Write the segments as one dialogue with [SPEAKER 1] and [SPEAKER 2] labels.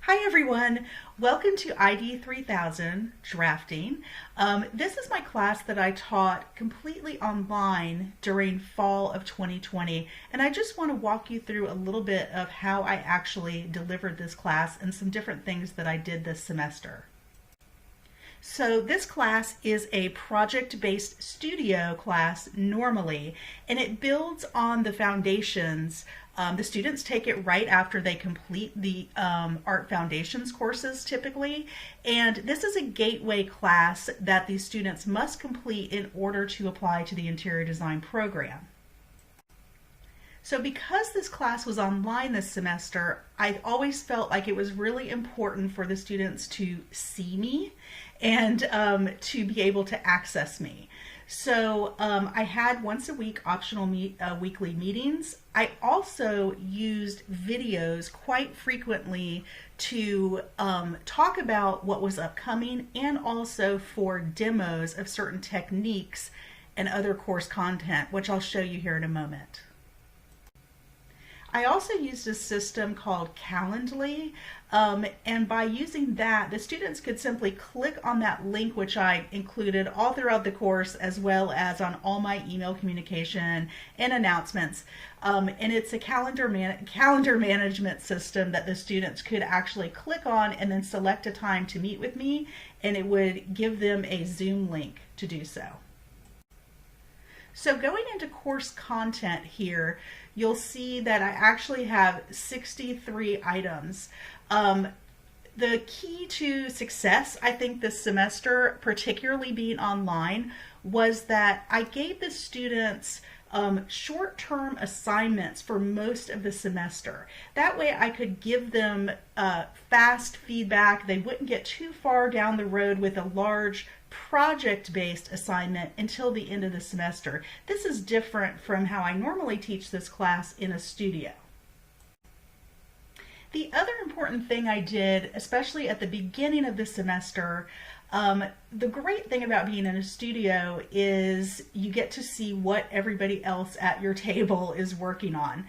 [SPEAKER 1] Hi everyone, welcome to ID 3000 Drafting. This is my class that I taught completely online during fall of 2020, and I just want to walk you through a little bit of how I actually delivered this class and some different things that I did this semester. So this class is a project-based studio class normally, and it builds on the foundations. The students take it right after they complete the Art Foundations courses typically, and this is a gateway class that these students must complete in order to apply to the interior design program. So because this class was online this semester, I always felt like it was really important for the students to see me and to be able to access me. So I had once a week optional weekly meetings. I also used videos quite frequently to talk about what was upcoming and also for demos of certain techniques and other course content, which I'll show you here in a moment. I also used a system called Calendly, and by using that, the students could simply click on that link, which I included all throughout the course, as well as on all my email communication and announcements. And it's a calendar management system that the students could actually click on and then select a time to meet with me, and it would give them a Zoom link to do so. So going into course content here, you'll see that I actually have 63 items. The key to success, I think, this semester, particularly being online, was that I gave the students short-term assignments for most of the semester. That way I could give them fast feedback. They wouldn't get too far down the road with a large project-based assignment until the end of the semester. This is different from how I normally teach this class in a studio. The other important thing I did, especially at the beginning of the semester, the great thing about being in a studio is you get to see what everybody else at your table is working on.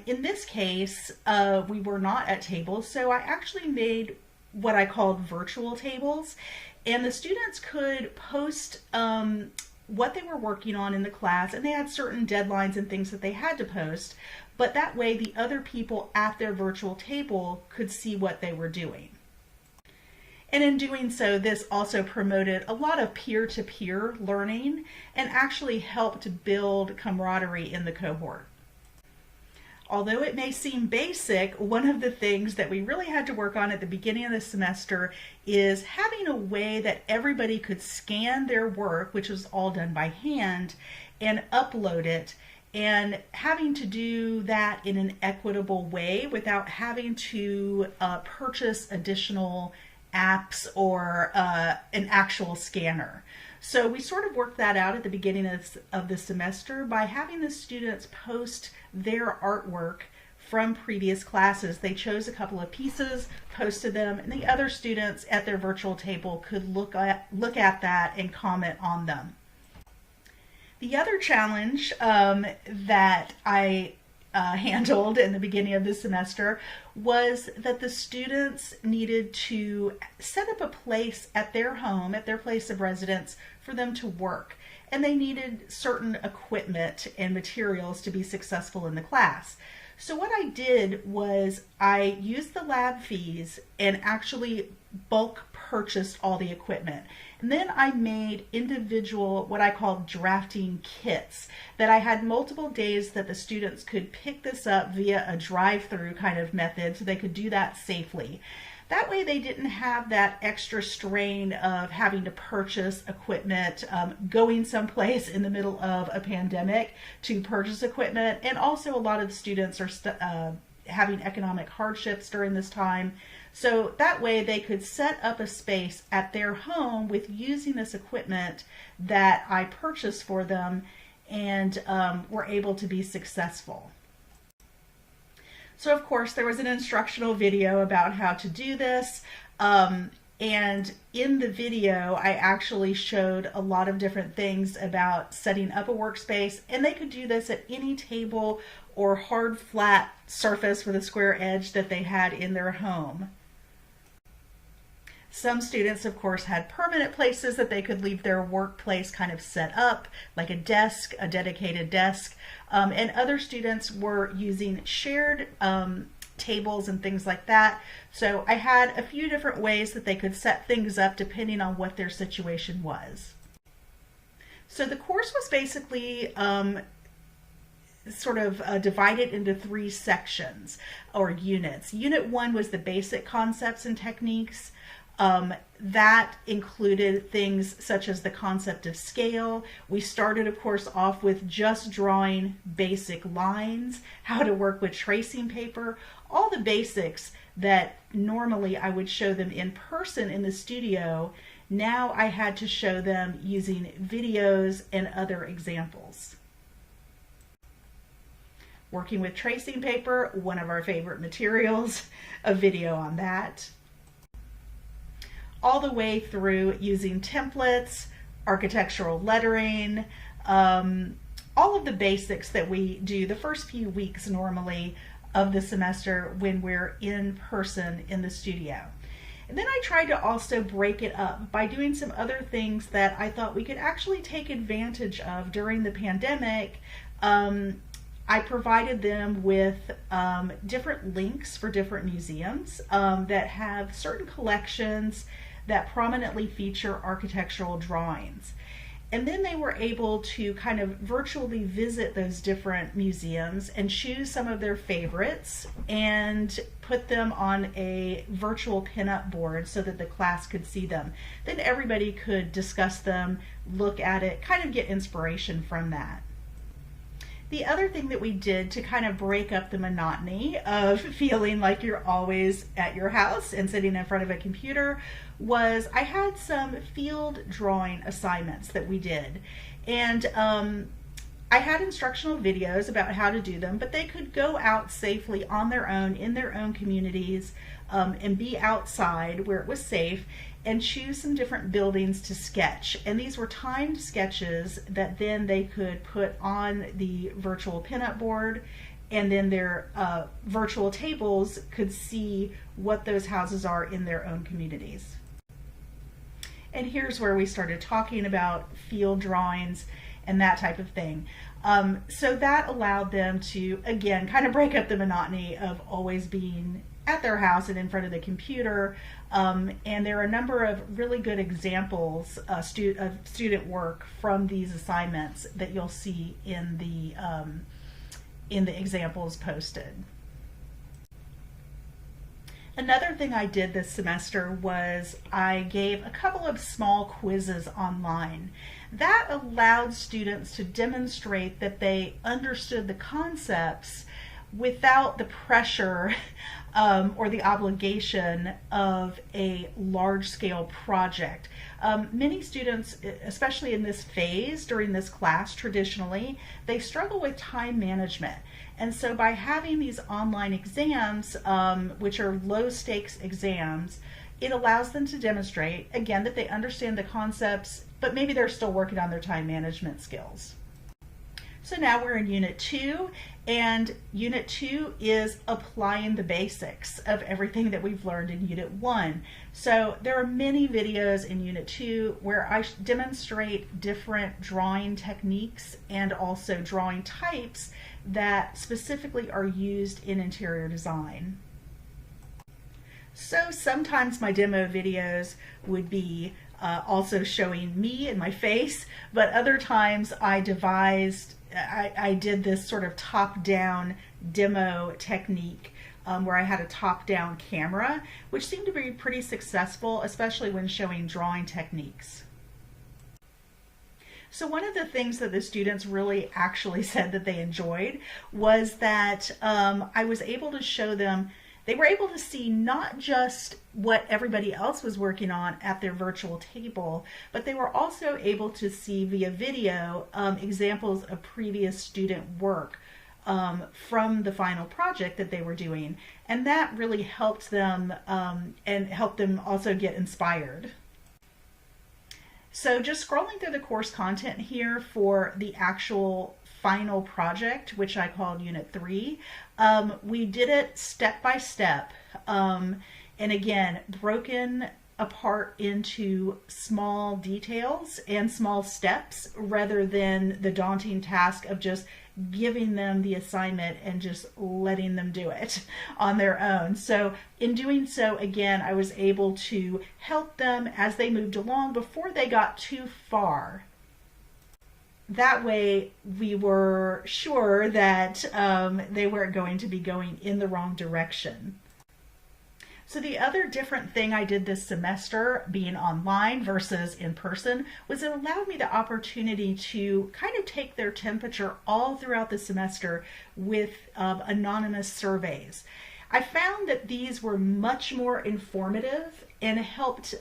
[SPEAKER 1] In this case, we were not at tables, so I actually made what I called virtual tables, and the students could post what they were working on in the class, and they had certain deadlines and things that they had to post, but that way the other people at their virtual table could see what they were doing. And in doing so, this also promoted a lot of peer-to-peer learning and actually helped build camaraderie in the cohort. Although it may seem basic, one of the things that we really had to work on at the beginning of the semester is having a way that everybody could scan their work, which was all done by hand, and upload it, and having to do that in an equitable way without having to purchase additional apps or an actual scanner. So we sort of worked that out at the beginning of the semester by having the students post their artwork from previous classes. They chose a couple of pieces, posted them, and the other students at their virtual table could look at that and comment on them. The other challenge that I handled in the beginning of the semester was that the students needed to set up a place at their home, at their place of residence, for them to work. And they needed certain equipment and materials to be successful in the class. So what I did was I used the lab fees and actually bulk purchased all the equipment. And then I made individual, what I call drafting kits, that I had multiple days that the students could pick this up via a drive-through kind of method so they could do that safely. That way they didn't have that extra strain of having to purchase equipment, going someplace in the middle of a pandemic to purchase equipment. And also a lot of the students are having economic hardships during this time. So that way they could set up a space at their home with using this equipment that I purchased for them, and were able to be successful. So of course there was an instructional video about how to do this, and in the video I actually showed a lot of different things about setting up a workspace, and they could do this at any table or hard flat surface with a square edge that they had in their home. Some students, of course, had permanent places that they could leave their workplace kind of set up, like a desk, a dedicated desk, and other students were using shared tables and things like that. So I had a few different ways that they could set things up depending on what their situation was. So the course was basically divided into 3 sections or units. Unit 1 was the basic concepts and techniques. That included things such as the concept of scale. We started, of course, off with just drawing basic lines, how to work with tracing paper, all the basics that normally I would show them in person in the studio. Now I had to show them using videos and other examples. Working with tracing paper, one of our favorite materials, a video on that. All the way through using templates, architectural lettering, all of the basics that we do the first few weeks normally of the semester when we're in person in the studio. And then I tried to also break it up by doing some other things that I thought we could actually take advantage of during the pandemic. I provided them with different links for different museums that have certain collections that prominently feature architectural drawings. And then they were able to kind of virtually visit those different museums and choose some of their favorites and put them on a virtual pinup board so that the class could see them. Then everybody could discuss them, look at it, kind of get inspiration from that. The other thing that we did to kind of break up the monotony of feeling like you're always at your house and sitting in front of a computer was I had some field drawing assignments that we did. And I had instructional videos about how to do them, but they could go out safely on their own, in their own communities, and be outside where it was safe and choose some different buildings to sketch. And these were timed sketches that then they could put on the virtual pinup board, and then their virtual tables could see what those houses are in their own communities. And here's where we started talking about field drawings and that type of thing. So that allowed them to, again, kind of break up the monotony of always being at their house and in front of the computer. And there are a number of really good examples of student work from these assignments that you'll see in the examples posted. Another thing I did this semester was I gave a couple of small quizzes online. That allowed students to demonstrate that they understood the concepts without the pressure or the obligation of a large-scale project. Many students, especially in this phase during this class traditionally, they struggle with time management. And so by having these online exams, which are low-stakes exams, it allows them to demonstrate, again, that they understand the concepts, but maybe they're still working on their time management skills. So now we're in Unit 2, and Unit 2 is applying the basics of everything that we've learned in Unit 1. So there are many videos in Unit 2 where I demonstrate different drawing techniques and also drawing types that specifically are used in interior design. So sometimes my demo videos would be also showing me and my face, but other times I did this sort of top-down demo technique where I had a top-down camera, which seemed to be pretty successful, especially when showing drawing techniques. So one of the things that the students really actually said that they enjoyed was that I was able to show them, they were able to see not just what everybody else was working on at their virtual table, but they were also able to see via video examples of previous student work from the final project that they were doing. And that really helped them and helped them also get inspired. So just scrolling through the course content here for the actual final project, which I called Unit 3, we did it step by step. And again, broken apart into small details and small steps rather than the daunting task of just giving them the assignment and just letting them do it on their own. So in doing so, again, I was able to help them as they moved along before they got too far. That way we were sure that they weren't going to be going in the wrong direction. So the other different thing I did this semester, being online versus in person, was it allowed me the opportunity to kind of take their temperature all throughout the semester with anonymous surveys. I found that these were much more informative and helped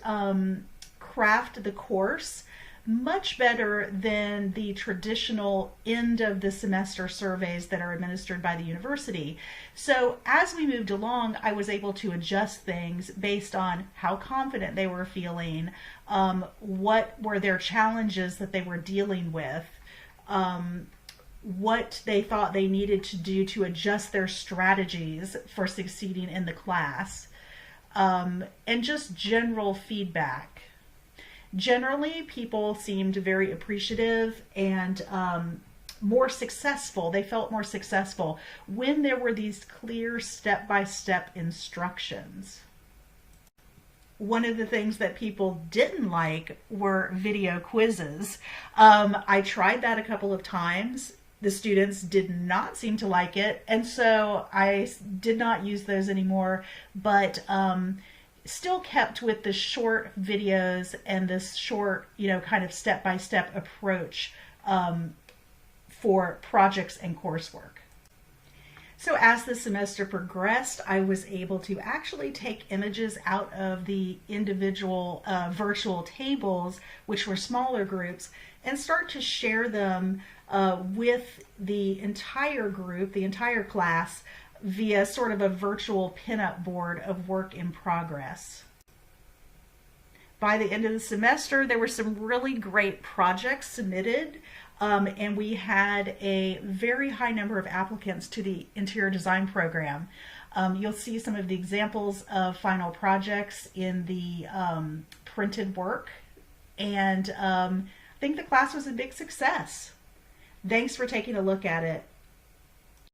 [SPEAKER 1] craft the course much better than the traditional end of the semester surveys that are administered by the university. So as we moved along, I was able to adjust things based on how confident they were feeling, what were their challenges that they were dealing with, what they thought they needed to do to adjust their strategies for succeeding in the class, and just general feedback. Generally, people seemed very appreciative and more successful. They felt more successful when there were these clear step-by-step instructions. One of the things that people didn't like were video quizzes. I tried that a couple of times. The students did not seem to like it, and so I did not use those anymore, but still kept with the short videos and this short, kind of step-by-step approach for projects and coursework. So as the semester progressed, I was able to actually take images out of the individual virtual tables, which were smaller groups, and start to share them with the entire group, the entire class, via sort of a virtual pinup board of work in progress. By the end of the semester, there were some really great projects submitted, and we had a very high number of applicants to the interior design program. You'll see some of the examples of final projects in the printed work, and I think the class was a big success. Thanks for taking a look at it.